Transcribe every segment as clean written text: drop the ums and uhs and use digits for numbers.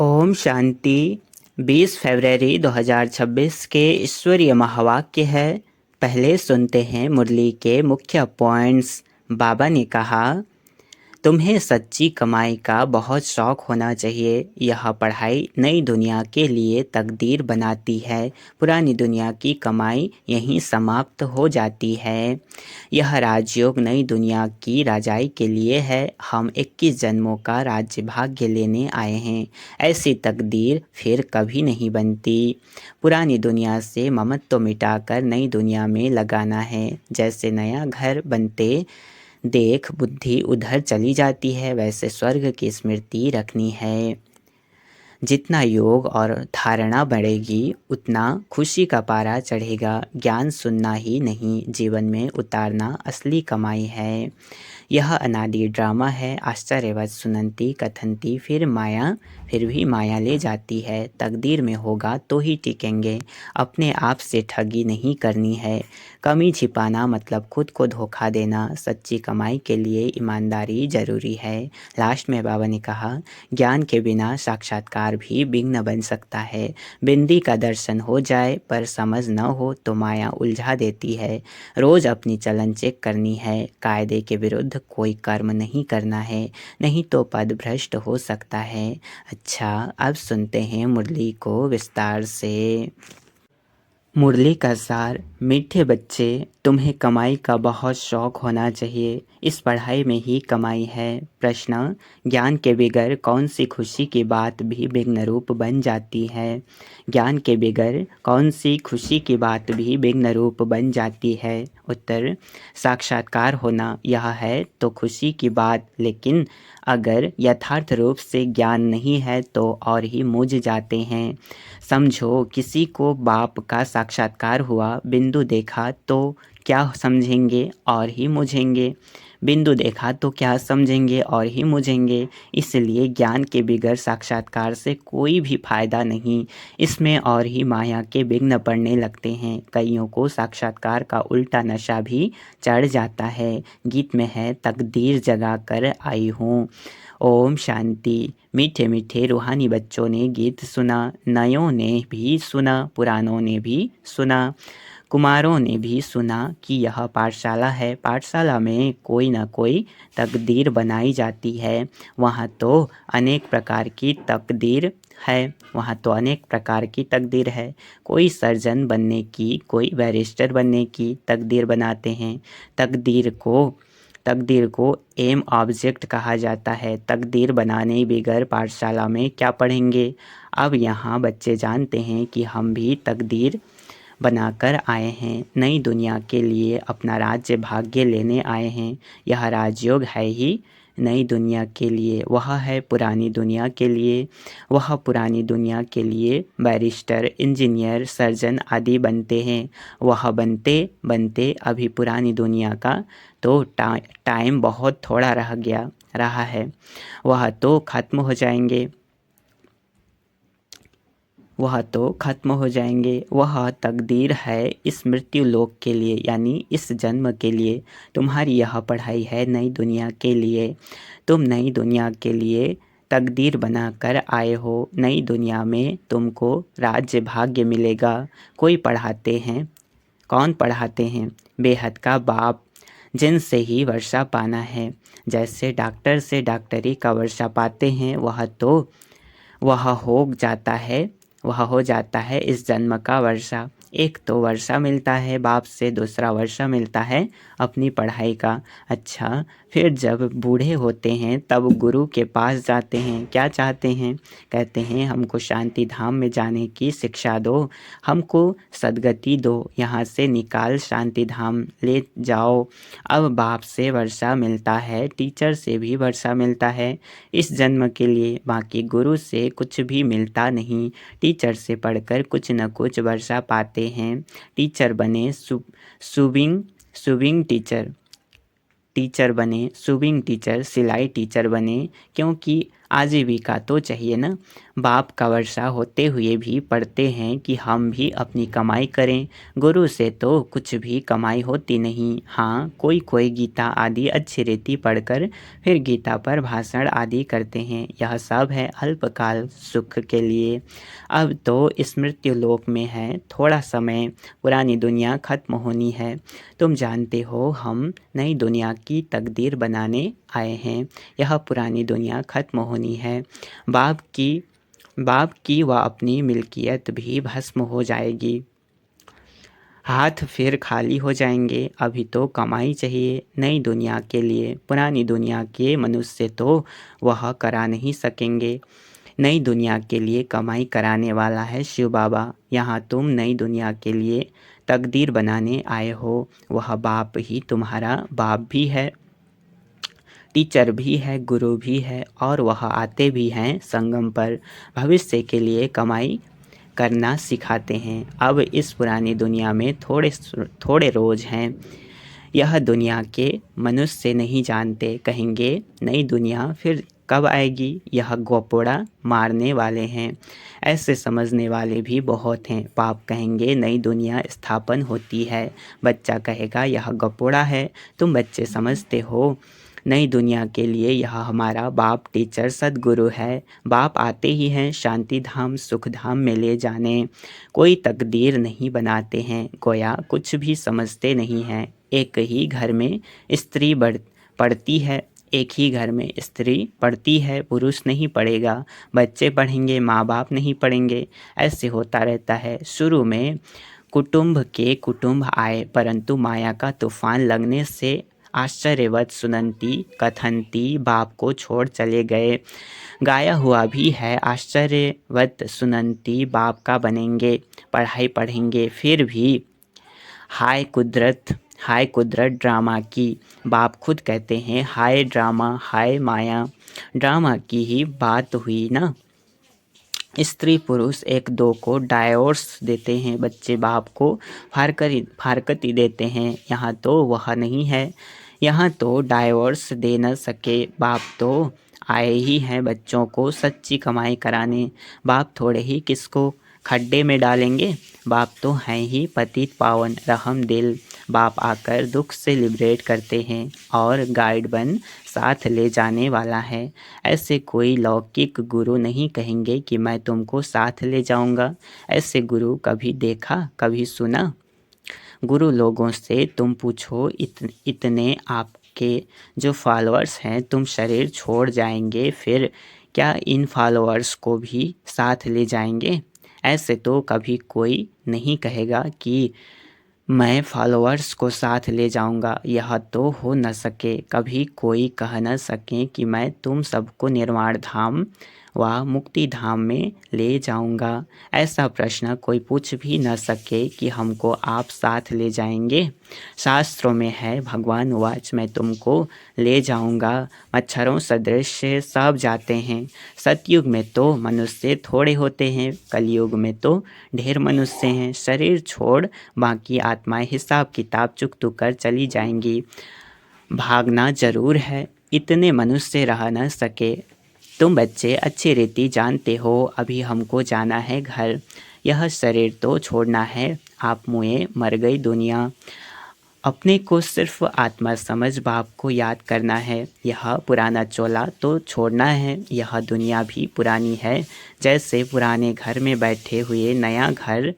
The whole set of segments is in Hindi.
ओम शांति। 20 फरवरी 2026 के ईश्वरीय महावाक्य है। पहले सुनते हैं मुरली के मुख्य पॉइंट्स। बाबा ने कहा, तुम्हें सच्ची कमाई का बहुत शौक होना चाहिए। यह पढ़ाई नई दुनिया के लिए तकदीर बनाती है। पुरानी दुनिया की कमाई यहीं समाप्त हो जाती है। यह राजयोग नई दुनिया की राजाई के लिए है। हम 21 जन्मों का राज्य भाग्य लेने आए हैं। ऐसी तकदीर फिर कभी नहीं बनती। पुरानी दुनिया से ममत्व मिटाकर नई दुनिया में लगाना है। जैसे नया घर बनते देख बुद्धि उधर चली जाती है, वैसे स्वर्ग की स्मृति रखनी है। जितना योग और धारणा बढ़ेगी उतना खुशी का पारा चढ़ेगा। ज्ञान सुनना ही नहीं, जीवन में उतारना असली कमाई है। यह अनादि ड्रामा है। आश्चर्यवत सुनंती कथनती फिर भी माया ले जाती है। तकदीर में होगा तो ही टिकेंगे। अपने आप से ठगी नहीं करनी है। कमी छिपाना मतलब खुद को धोखा देना। सच्ची कमाई के लिए ईमानदारी जरूरी है। लास्ट में बाबा ने कहा, ज्ञान के बिना साक्षात्कार भी विघ्न बन सकता है। बिंदी का दर्शन हो जाए पर समझ न हो तो माया उलझा देती है। रोज अपनी चलन चेक करनी है। कायदे के विरुद्ध कोई कर्म नहीं करना है, नहीं तो पद भ्रष्ट हो सकता है। अच्छा, अब सुनते हैं मुरली को विस्तार से। मुरली का सार। मीठे बच्चे, तुम्हें कमाई का बहुत शौक होना चाहिए। इस पढ़ाई में ही कमाई है। प्रश्न, ज्ञान के बगैर कौन सी खुशी की बात भी विघ्न रूप बन जाती है? ज्ञान के बगैर कौन सी खुशी की बात भी विघ्न रूप बन जाती है? उत्तर, साक्षात्कार होना यह है तो खुशी की बात, लेकिन अगर यथार्थ रूप से ज्ञान नहीं है तो और ही मुझ जाते हैं। समझो, किसी को बाप का साक्षात्कार हुआ, बिंदु देखा तो क्या समझेंगे और ही मुझेंगे। बिंदु देखा तो क्या समझेंगे और ही मुझेंगे। इसलिए ज्ञान के बिगैर साक्षात्कार से कोई भी फायदा नहीं। इसमें और ही माया के विघ्न पड़ने लगते हैं। कईयों को साक्षात्कार का उल्टा नशा भी चढ़ जाता है। गीत में है, तकदीर जगा कर आई हूँ। ओम शांति। मीठे मीठे रूहानी बच्चों ने गीत सुना, नयों ने भी सुना, पुरानों ने भी सुना, कुमारों ने भी सुना कि यह पाठशाला है। पाठशाला में कोई न कोई तकदीर बनाई जाती है। वहाँ तो अनेक प्रकार की तकदीर है। कोई सर्जन बनने की, कोई बैरिस्टर बनने की तकदीर बनाते हैं। तकदीर को एम ऑब्जेक्ट कहा जाता है। तकदीर बनाने बगैर पाठशाला में क्या पढ़ेंगे? अब यहाँ बच्चे जानते हैं कि हम भी तकदीर बनाकर आए हैं। नई दुनिया के लिए अपना राज्य भाग्य लेने आए हैं। यह राजयोग है ही नई दुनिया के लिए, वह है पुरानी दुनिया के लिए। वह पुरानी दुनिया के लिए बैरिस्टर, इंजीनियर, सर्जन आदि बनते हैं। वह बनते बनते अभी पुरानी दुनिया का तो टाइम बहुत थोड़ा रहा है। वह तो खत्म हो जाएंगे। वह तकदीर है इस मृत्यु लोक के लिए, यानी इस जन्म के लिए। तुम्हारी यह पढ़ाई है नई दुनिया के लिए। तुम नई दुनिया के लिए तकदीर बनाकर आए हो। नई दुनिया में तुमको राज्य भाग्य मिलेगा। कौन पढ़ाते हैं? बेहद का बाप, जिनसे ही वर्षा पाना है। जैसे डॉक्टर से डॉक्टरी का वर्षा पाते हैं, वह हो जाता है इस जन्म का वर्षा। एक तो वर्षा मिलता है बाप से, दूसरा वर्षा मिलता है अपनी पढ़ाई का। अच्छा, फिर जब बूढ़े होते हैं तब गुरु के पास जाते हैं। क्या चाहते हैं? कहते हैं, हमको शांति धाम में जाने की शिक्षा दो, हमको सद्गति दो, यहाँ से निकाल शांति धाम ले जाओ। अब बाप से वर्षा मिलता है, टीचर से भी वर्षा मिलता है इस जन्म के लिए। बाकी गुरु से कुछ भी मिलता नहीं। टीचर से पढ़कर कुछ न कुछ वर्षा पाते हैं। टीचर बने सुविंग टीचर, सिलाई टीचर बने, क्योंकि आजीविका तो चाहिए ना। बाप का वर्षा होते हुए भी पढ़ते हैं कि हम भी अपनी कमाई करें। गुरु से तो कुछ भी कमाई होती नहीं। हाँ, कोई कोई गीता आदि अच्छी रीति पढ़कर फिर गीता पर भाषण आदि करते हैं। यह सब है अल्पकाल सुख के लिए। अब तो इस मृत्यु लोक में है, थोड़ा समय, पुरानी दुनिया खत्म होनी है। तुम जानते हो हम नई दुनिया की तकदीर बनाने आए हैं। यह पुरानी दुनिया खत्म होनी है। बाप की व अपनी मिल्कियत भी भस्म हो जाएगी। हाथ फिर खाली हो जाएंगे। अभी तो कमाई चाहिए नई दुनिया के लिए। पुरानी दुनिया के मनुष्य तो वह करा नहीं सकेंगे। नई दुनिया के लिए कमाई कराने वाला है शिव बाबा। यहाँ तुम नई दुनिया के लिए तकदीर बनाने आए हो। वह बाप ही तुम्हारा बाप भी है, टीचर भी है, गुरु भी है, और वह आते भी हैं संगम पर। भविष्य के लिए कमाई करना सिखाते हैं। अब इस पुरानी दुनिया में थोड़े रोज हैं। यह दुनिया के मनुष्य नहीं जानते, कहेंगे नई दुनिया फिर कब आएगी, यह गोपोड़ा मारने वाले हैं। ऐसे समझने वाले भी बहुत हैं। बाप कहेंगे नई दुनिया स्थापन होती है। बच्चा कहेगा यह गपोड़ा है। तुम बच्चे समझते हो नई दुनिया के लिए यह हमारा बाप टीचर सद्गुरु है। बाप आते ही हैं शांति धाम सुख धाम में ले जाने। कोई तकदीर नहीं बनाते हैं, गोया कुछ भी समझते नहीं हैं। एक ही घर में स्त्री पढ़ती है, एक ही घर में स्त्री पढ़ती है, पुरुष नहीं पढ़ेगा। बच्चे पढ़ेंगे, माँ बाप नहीं पढ़ेंगे। ऐसे होता रहता है। शुरू में कुटुंब आए, परंतु माया का तूफान लगने से आश्चर्यवत सुनंती कथनती बाप को छोड़ चले गए। गाया हुआ भी है, आश्चर्यवत सुनंती बाप का बनेंगे, पढ़ाई पढ़ेंगे, फिर भी हाय कुदरत ड्रामा की। बाप खुद कहते हैं हाय ड्रामा, हाय माया। ड्रामा की ही बात हुई ना। स्त्री पुरुष एक दो को डायोर्स देते हैं, बच्चे बाप को फारकती देते हैं। यहाँ तो वह नहीं है। यहाँ तो डायोर्स दे न सके। बाप तो आए ही हैं बच्चों को सच्ची कमाई कराने। बाप थोड़े ही किसको खड्डे में डालेंगे। बाप तो हैं ही पतित पावन रहम दिल। बाप आकर दुख से लिबरेट करते हैं और गाइड बन साथ ले जाने वाला है। ऐसे कोई लौकिक गुरु नहीं कहेंगे कि मैं तुमको साथ ले जाऊंगा। ऐसे गुरु कभी देखा, कभी सुना? गुरु लोगों से तुम पूछो, इतने आपके जो फॉलोअर्स हैं, तुम शरीर छोड़ जाएंगे फिर क्या इन फॉलोअर्स को भी साथ ले जाएंगे? ऐसे तो कभी कोई नहीं कहेगा कि मैं फॉलोअर्स को साथ ले जाऊंगा। यह तो हो न सके। कभी कोई कह न सके कि मैं तुम सबको निर्वाण धाम व मुक्ति धाम में ले जाऊंगा। ऐसा प्रश्न कोई पूछ भी न सके कि हमको आप साथ ले जाएंगे। शास्त्रों में है, भगवान वाच मैं तुमको ले जाऊंगा। मच्छरों सदृश सब जाते हैं। सतयुग में तो मनुष्य थोड़े होते हैं, कलयुग में तो ढेर मनुष्य हैं। शरीर छोड़ बाकी आत्माएं हिसाब किताब चुक कर चली जाएंगी। भागना जरूर है, इतने मनुष्य रह न सके। तुम बच्चे अच्छी रीति जानते हो, अभी हमको जाना है घर। यह शरीर तो छोड़ना है। आप मुए मर गई दुनिया। अपने को सिर्फ आत्मा समझ बाप को याद करना है। यह पुराना चोला तो छोड़ना है। यह दुनिया भी पुरानी है। जैसे पुराने घर में बैठे हुए नया घर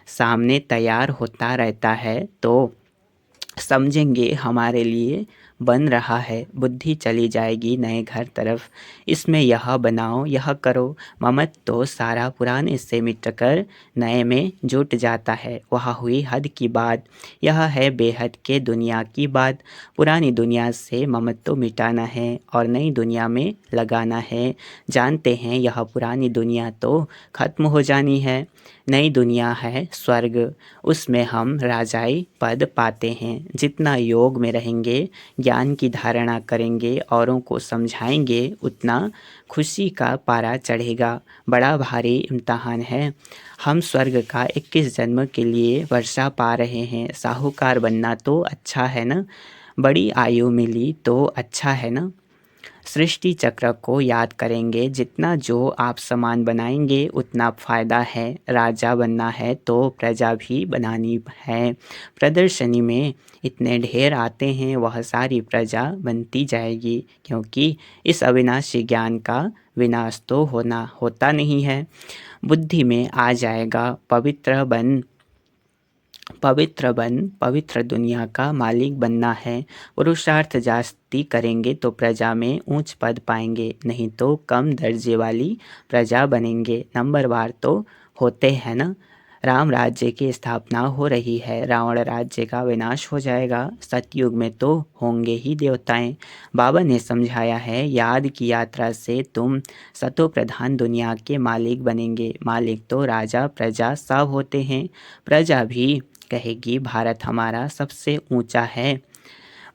सामने तैयार होता रहता है तो समझेंगे हमारे लिए बन रहा है। बुद्धि चली जाएगी नए घर तरफ। इसमें यह बनाओ, यह करो। ममत तो सारा पुराने से मिटकर नए में जुट जाता है। वह हुई हद की बात। यह है बेहद के दुनिया की बात। पुरानी दुनिया से ममत तो मिटाना है और नई दुनिया में लगाना है। जानते हैं यह पुरानी दुनिया तो खत्म हो जानी है। नई दुनिया है स्वर्ग, उसमें हम राजाई पद पाते हैं। जितना योग में रहेंगे, ज्ञान की धारणा करेंगे, औरों को समझाएंगे, उतना खुशी का पारा चढ़ेगा। बड़ा भारी इम्तहान है। हम स्वर्ग का 21 जन्म के लिए वर्षा पा रहे हैं। साहूकार बनना तो अच्छा है ना, बड़ी आयु मिली तो अच्छा है ना। सृष्टि चक्र को याद करेंगे। जितना जो आप सामान बनाएंगे उतना फ़ायदा है। राजा बनना है तो प्रजा भी बनानी है। प्रदर्शनी में इतने ढेर आते हैं, वह सारी प्रजा बनती जाएगी, क्योंकि इस अविनाशी ज्ञान का विनाश तो होता नहीं है। बुद्धि में आ जाएगा पवित्र दुनिया का मालिक बनना है। पुरुषार्थ जास्ती करेंगे तो प्रजा में ऊंच पद पाएंगे, नहीं तो कम दर्जे वाली प्रजा बनेंगे। नंबरवार तो होते हैं ना। राम राज्य की स्थापना हो रही है, रावण राज्य का विनाश हो जाएगा। सतयुग में तो होंगे ही देवताएं। बाबा ने समझाया है, याद की यात्रा से तुम सतो प्रधान दुनिया के मालिक बनेंगे। मालिक तो राजा प्रजा सब होते हैं। प्रजा भी कहेगी भारत हमारा सबसे ऊंचा है।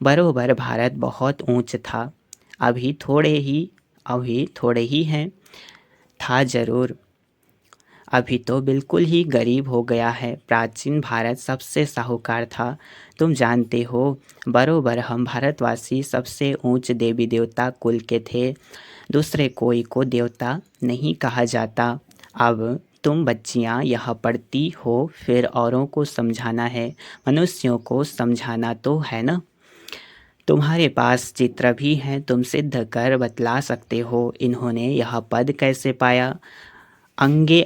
बरोबर भारत बहुत ऊंच था, अभी थोड़े ही हैं। था जरूर, अभी तो बिल्कुल ही गरीब हो गया है। प्राचीन भारत सबसे साहूकार था, तुम जानते हो। बरोबर हम भारतवासी सबसे ऊंच देवी देवता कुल के थे। दूसरे कोई को देवता नहीं कहा जाता। अब तुम बच्चियां यह पढ़ती हो, फिर औरों को समझाना है। मनुष्यों को समझाना तो है ना। तुम्हारे पास चित्र भी हैं, तुम सिद्ध कर बतला सकते हो इन्होंने यह पद कैसे पाया। अंगे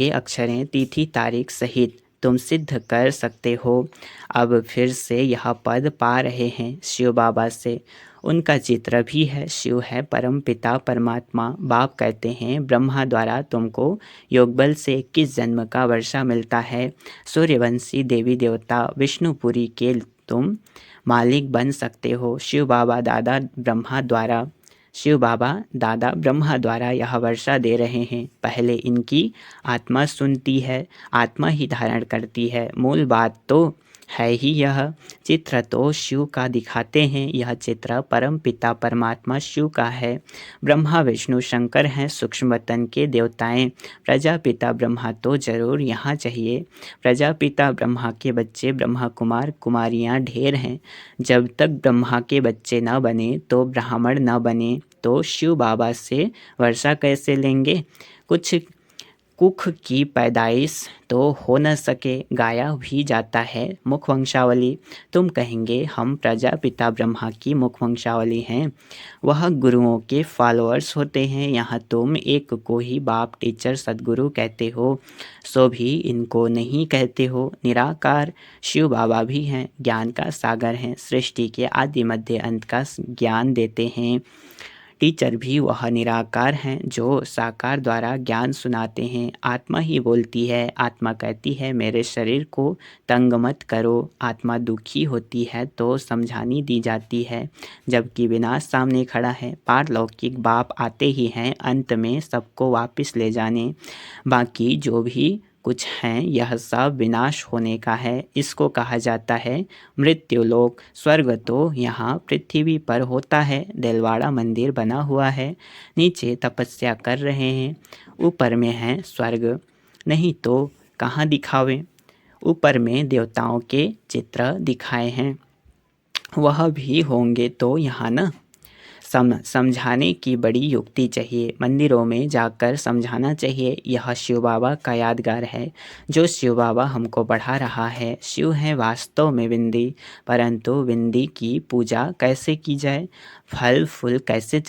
अक्षरें तिथि तारीख सहित तुम सिद्ध कर सकते हो। अब फिर से यह पद पा रहे हैं शिव बाबा से। उनका चित्र भी है। शिव है परम पिता परमात्मा। बाप कहते हैं ब्रह्मा द्वारा तुमको योग बल से 21 जन्म का वर्षा मिलता है। सूर्यवंशी देवी देवता विष्णुपुरी के तुम मालिक बन सकते हो। शिव बाबा दादा ब्रह्मा द्वारा यह वर्षा दे रहे हैं। पहले इनकी आत्मा सुनती है, आत्मा ही धारण करती है। मूल बात तो है ही यह। चित्र तो शिव का दिखाते हैं, यह चित्र परम पिता परमात्मा शिव का है। ब्रह्मा विष्णु शंकर हैं सूक्ष्म तन के देवताएं। प्रजापिता ब्रह्मा तो जरूर यहाँ चाहिए। प्रजापिता ब्रह्मा के बच्चे ब्रह्मा कुमार कुमारियाँ ढेर हैं। जब तक ब्रह्मा के बच्चे न बने तो ब्राह्मण न बने तो शिव बाबा से वर्षा कैसे लेंगे। कुख की पैदाइश तो हो न सके। गाया भी जाता है मुख वंशावली। तुम कहेंगे हम प्रजापिता ब्रह्मा की मुख वंशावली हैं, वह गुरुओं के फॉलोअर्स होते हैं। यहाँ तुम एक को ही बाप टीचर सदगुरु कहते हो, सो भी इनको नहीं कहते हो। निराकार शिव बाबा भी हैं, ज्ञान का सागर हैं। सृष्टि के आदि मध्य अंत का ज्ञान देते हैं। टीचर भी वह निराकार हैं जो साकार द्वारा ज्ञान सुनाते हैं। आत्मा ही बोलती है, आत्मा कहती है मेरे शरीर को तंग मत करो। आत्मा दुखी होती है तो समझानी दी जाती है, जबकि विनाश सामने खड़ा है। पारलौकिक बाप आते ही हैं अंत में सबको वापस ले जाने। बाकी जो भी कुछ हैं यह सब विनाश होने का है। इसको कहा जाता है मृत्युलोक। स्वर्ग तो यहाँ पृथ्वी पर होता है। दिलवाड़ा मंदिर बना हुआ है, नीचे तपस्या कर रहे हैं। ऊपर में है स्वर्ग, नहीं तो कहाँ दिखावे। ऊपर में देवताओं के चित्र दिखाए हैं, वह भी होंगे तो यहाँ न। समझाने की बड़ी युक्ति चाहिए। मंदिरों में जाकर समझाना चाहिए। यह शिव बाबा का यादगार है जो शिव बाबा हमको बढ़ा रहा है। शिव है वास्तव में विंदी, परंतु विंदी की पूजा कैसे की जाए, फल फूल कैसे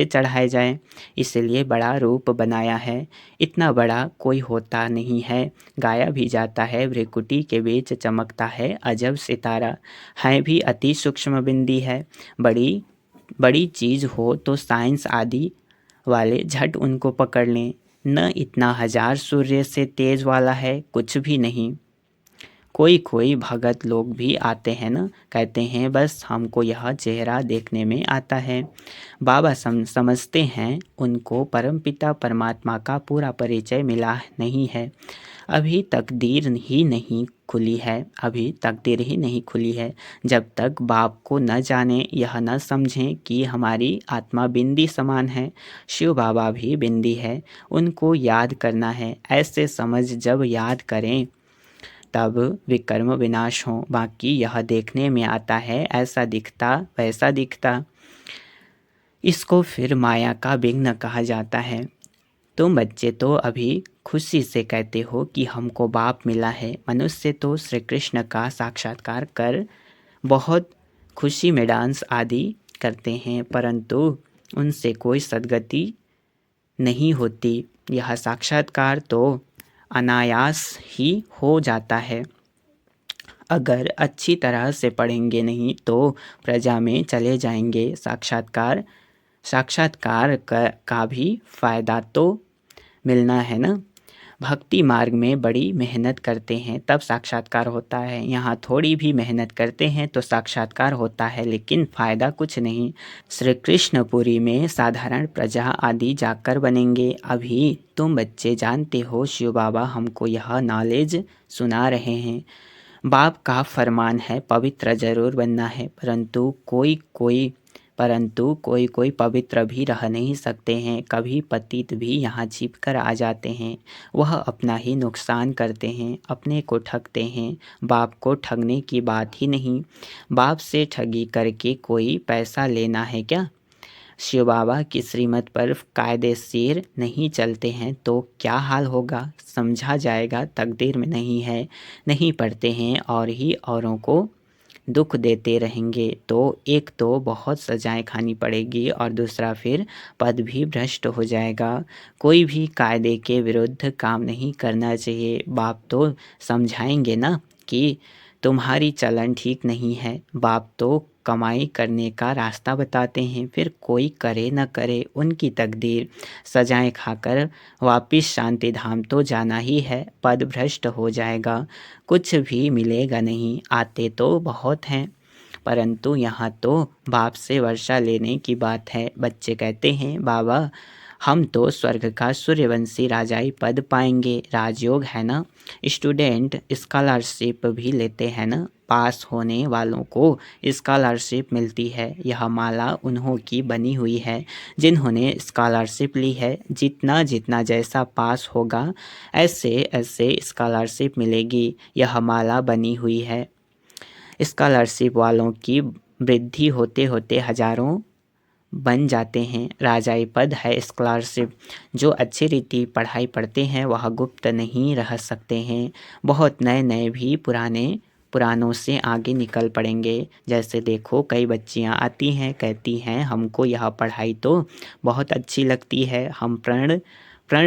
चढ़ाए जाएं, इसलिए बड़ा रूप बनाया है। इतना बड़ा कोई होता नहीं है। गाया भी जाता है भ्रिकुटी के बीच चमकता है अजब सितारा। है भी अति सूक्ष्म बिंदी है। बड़ी चीज़ हो तो साइंस आदि वाले झट उनको पकड़ लें। न इतना 1000 सूर्य से तेज वाला है, कुछ भी नहीं। कोई भगत लोग भी आते हैं ना, कहते हैं बस हमको यह चेहरा देखने में आता है। बाबा समझते हैं उनको परमपिता परमात्मा का पूरा परिचय मिला नहीं है। अभी तकदीर ही नहीं खुली है। जब तक बाप को न जाने, यह न समझें कि हमारी आत्मा बिंदी समान है। शिव बाबा भी बिंदी है, उनको याद करना है। ऐसे समझ जब याद करें तब विकर्म विनाश हो। बाकी यह देखने में आता है, ऐसा दिखता वैसा दिखता। इसको फिर माया का विघ्न कहा जाता है। तुम बच्चे तो अभी खुशी से कहते हो कि हमको बाप मिला है। मनुष्य तो श्री कृष्ण का साक्षात्कार कर बहुत खुशी में डांस आदि करते हैं, परंतु उनसे कोई सद्गति नहीं होती। यह साक्षात्कार तो अनायास ही हो जाता है। अगर अच्छी तरह से पढ़ेंगे नहीं तो प्रजा में चले जाएंगे। साक्षात्कार का भी फायदा तो मिलना है ना। भक्ति मार्ग में बड़ी मेहनत करते हैं तब साक्षात्कार होता है। यहाँ थोड़ी भी मेहनत करते हैं तो साक्षात्कार होता है, लेकिन फ़ायदा कुछ नहीं। श्री कृष्णपुरी में साधारण प्रजा आदि जाकर बनेंगे। अभी तुम बच्चे जानते हो शिव बाबा हमको यह नॉलेज सुना रहे हैं। बाप का फरमान है पवित्र जरूर बनना है, परंतु कोई कोई पवित्र भी रह नहीं सकते हैं। कभी पतित भी यहाँ छिप कर आ जाते हैं। वह अपना ही नुकसान करते हैं, अपने को ठगते हैं। बाप को ठगने की बात ही नहीं। बाप से ठगी करके कोई पैसा लेना है क्या? शिव बाबा की श्रीमत पर कायदेशीर नहीं चलते हैं तो क्या हाल होगा समझा जाएगा। तकदीर में नहीं है, नहीं पढ़ते हैं और ही औरों को दुख देते रहेंगे तो एक तो बहुत सजाएं खानी पड़ेगी और दूसरा फिर पद भी भ्रष्ट हो जाएगा। कोई भी कायदे के विरुद्ध काम नहीं करना चाहिए। बाप तो समझाएंगे ना कि तुम्हारी चलन ठीक नहीं है। बाप तो कमाई करने का रास्ता बताते हैं, फिर कोई करे न करे उनकी तकदीर। सजाएं खाकर वापिस शांति धाम तो जाना ही है। पद भ्रष्ट हो जाएगा, कुछ भी मिलेगा नहीं। आते तो बहुत हैं, परंतु यहाँ तो बाप से वर्षा लेने की बात है। बच्चे कहते हैं बाबा हम तो स्वर्ग का सूर्यवंशी राजाई पद पाएंगे। राजयोग है ना। स्टूडेंट स्कॉलरशिप भी लेते हैं ना। पास होने वालों को स्कॉलरशिप मिलती है। यह माला उन्हों की बनी हुई है जिन्होंने स्कॉलरशिप ली है। जितना जितना जैसा पास होगा ऐसे ऐसे स्कॉलरशिप मिलेगी। यह माला बनी हुई है। स्कॉलरशिप वालों की वृद्धि होते होते हजारों बन जाते हैं। राजाई पद है स्कॉलरशिप। जो अच्छी रीति पढ़ाई पढ़ते हैं वह गुप्त नहीं रह सकते हैं। बहुत नए नए भी पुरानों से आगे निकल पड़ेंगे। जैसे देखो कई बच्चियां आती हैं, कहती हैं हमको यह पढ़ाई तो बहुत अच्छी लगती है। हम प्रण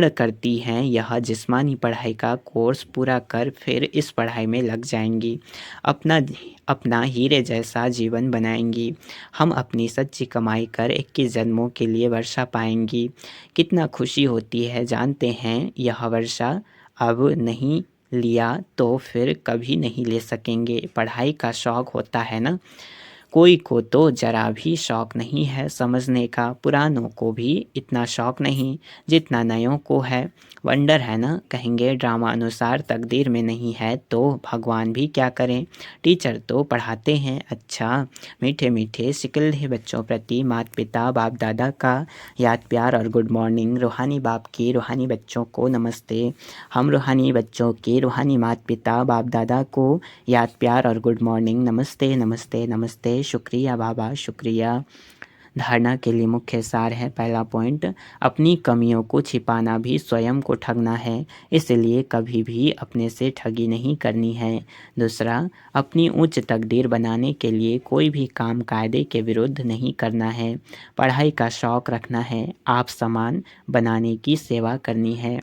करती हैं यह जिस्मानी पढ़ाई का कोर्स पूरा कर फिर इस पढ़ाई में लग जाएंगी। अपना अपना हीरे जैसा जीवन बनाएंगी। हम अपनी सच्ची कमाई कर 21 जन्मों के लिए वर्षा पाएंगी। कितना खुशी होती है जानते हैं। यह वर्षा अब नहीं लिया तो फिर कभी नहीं ले सकेंगे। पढ़ाई का शौक़ होता है ना। कोई को तो जरा भी शौक़ नहीं है समझने का। पुरानों को भी इतना शौक़ नहीं जितना नयों को है। वंडर है ना। कहेंगे ड्रामा अनुसार तकदीर में नहीं है तो भगवान भी क्या करें। टीचर तो पढ़ाते हैं अच्छा। मीठे मीठे सिकलधे बच्चों प्रति माता पिता बाप दादा का याद प्यार और गुड मॉर्निंग। रूहानी बाप की रूहानी बच्चों को नमस्ते। हम रूहानी बच्चों के रूहानी माता पिता बाप दादा को याद प्यार और गुड मॉर्निंग। नमस्ते नमस्ते नमस्ते। शुक्रिया बाबा शुक्रिया। धारणा के लिए मुख्य सार है। पहला पॉइंट, अपनी कमियों को छिपाना भी स्वयं को ठगना है, इसलिए कभी भी अपने से ठगी नहीं करनी है। दूसरा, अपनी उच्च तकदीर बनाने के लिए कोई भी काम कायदे के विरुद्ध नहीं करना है। पढ़ाई का शौक़ रखना है, आप समान बनाने की सेवा करनी है।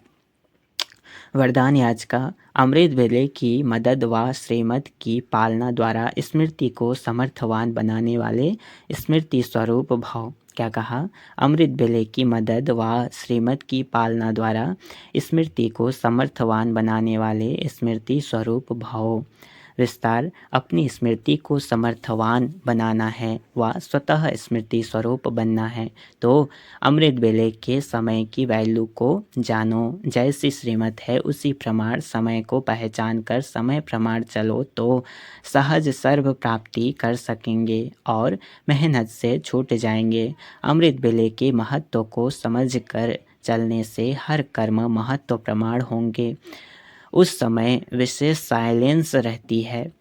वरदान याचिका, अमृत वेले की मदद व श्रीमत की पालना द्वारा स्मृति को समर्थवान बनाने वाले स्मृति स्वरूप भाव। क्या कहा? अमृत वेले की मदद व श्रीमत की पालना द्वारा स्मृति को समर्थवान बनाने वाले स्मृति स्वरूप भाव। विस्तार, अपनी स्मृति को समर्थवान बनाना है व स्वतः स्मृति स्वरूप बनना है तो अमृत वेले के समय की वैल्यू को जानो। जैसी श्रीमत है उसी प्रमाण समय को पहचान कर समय प्रमाण चलो तो सहज सर्व प्राप्ति कर सकेंगे और मेहनत से छूट जाएंगे। अमृत वेले के महत्व को समझ कर चलने से हर कर्म महत्व प्रमाण होंगे। उस समय विशेष साइलेंस रहती है।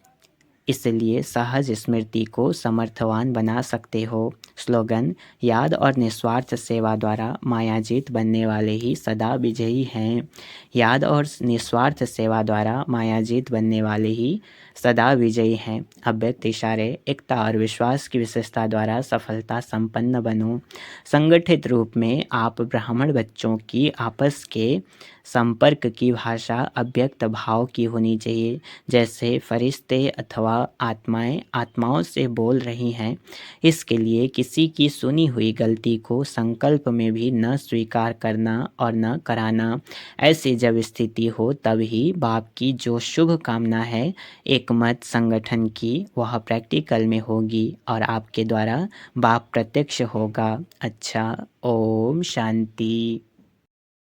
इसलिए सहज स्मृति को समर्थवान बना सकते हो। स्लोगन: याद और निस्वार्थ सेवा द्वारा मायाजीत बनने वाले ही सदा विजयी हैं। याद और निस्वार्थ सेवा द्वारा मायाजीत बनने वाले ही सदा विजयी हैं। अव्यक्त इशारे: एकता और विश्वास की विशेषता द्वारा सफलता संपन्न बनो। संगठित रूप में आप ब्राह्मण बच्चों की आपस के संपर्क की भाषा अव्यक्त भाव की होनी चाहिए, जैसे फरिश्ते अथवा आत्माएं आत्माओं से बोल रही हैं। इसके लिए किसी की सुनी हुई गलती को संकल्प में भी न स्वीकार करना और न कराना। ऐसी जब स्थिति हो तब ही बाप की जो शुभ कामना है एकमत संगठन की, वह प्रैक्टिकल में होगी और आपके द्वारा बाप प्रत्यक्ष होगा। अच्छा, ओम शांति।